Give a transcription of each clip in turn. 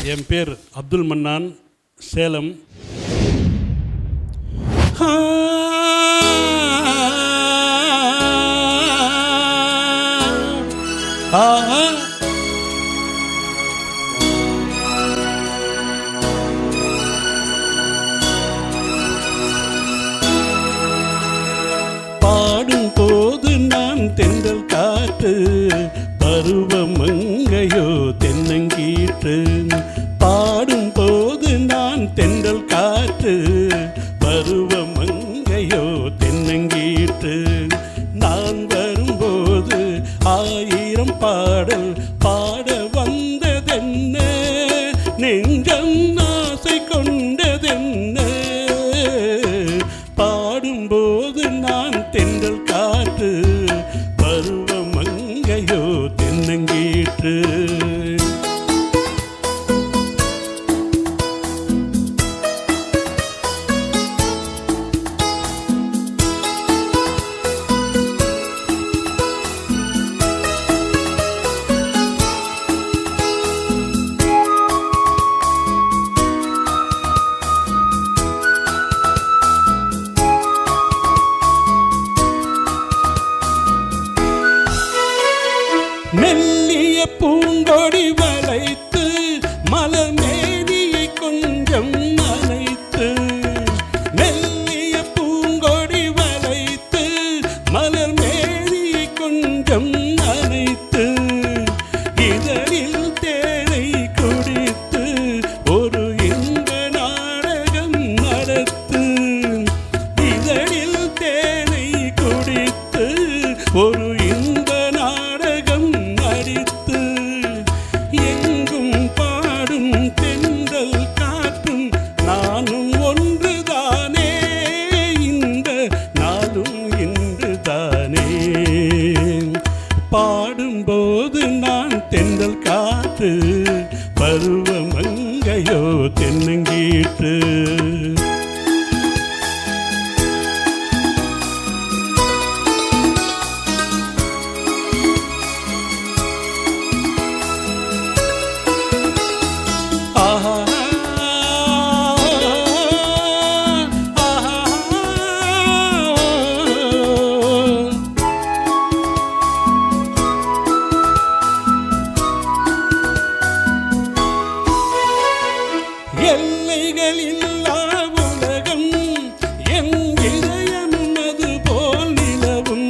என் பேர் அப்துல் மன்னான், சேலம். பாடும் போது நான் தென்றல் காற்று, பருவமங்கையோ தென்னங்கீற்று. பாடும் போது நான் தென்றல் காற்று, பருவமங்கையோ தென்னங்கீற்று. நான் வரும்போது 1000 பாடல் பாட வந்ததென்ன, நெஞ்சம் ஆசை கொண்டதென்ன. பாடும்போது நான் தென்றல் காற்று, பருவமங்கையோ தென்னங்கீற்று. மெல்லிய பூங்கொடி வளைத்து மலர் மேனியை கொஞ்சம் நனைத்து, மெல்லிய பூங்கொடி வளைத்து மலர் மேனியை கொஞ்சம் நனைத்து, இதழில் தேனை குடித்து ஒரு இன்ப நாடகம் நடத்து. இதழில் தேனை குடித்து ஒரு இன்ப நாடகம் நடித்து, எங்கும் பாடும் தென்றல் காற்றும் நானும் ஒன்றுதானே, இந்த நாளும் இன்றுதானே. பாடும்போது நான் தென்றல் காற்று, பருவமங்கையோ தென்னங்கீற்று. எல்லைகள் இல்லா உலகம் என் இதயம் அது போல் நிலவும்.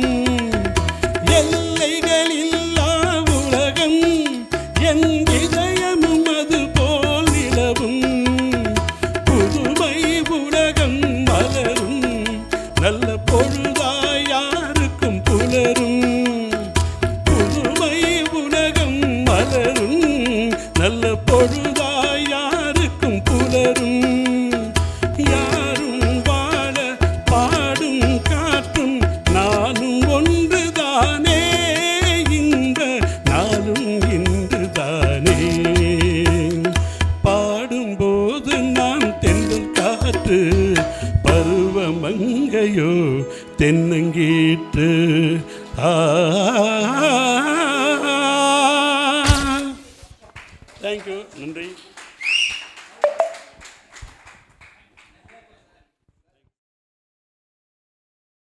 எல்லைகள் இல்லா உலகம் என் இதயம் அது போல் நிலவும். புதுமை உலகம் மலரும், நல்ல பொழுதாய் யாருக்கும் புலரும். புதுமை உலகம் மலரும், நல்ல பொழுதாய் யாருக்கும் புலரும். யாரும் வாழ பாடும் காற்றும் நானும் ஒன்றுதானே, இந்த நாளும் இன்றுதானே. பாடும்போது நான் தென்றல் காற்று, பருவமங்கையோ தென்னங்கீற்று. தேங்க்யூ, நன்றி.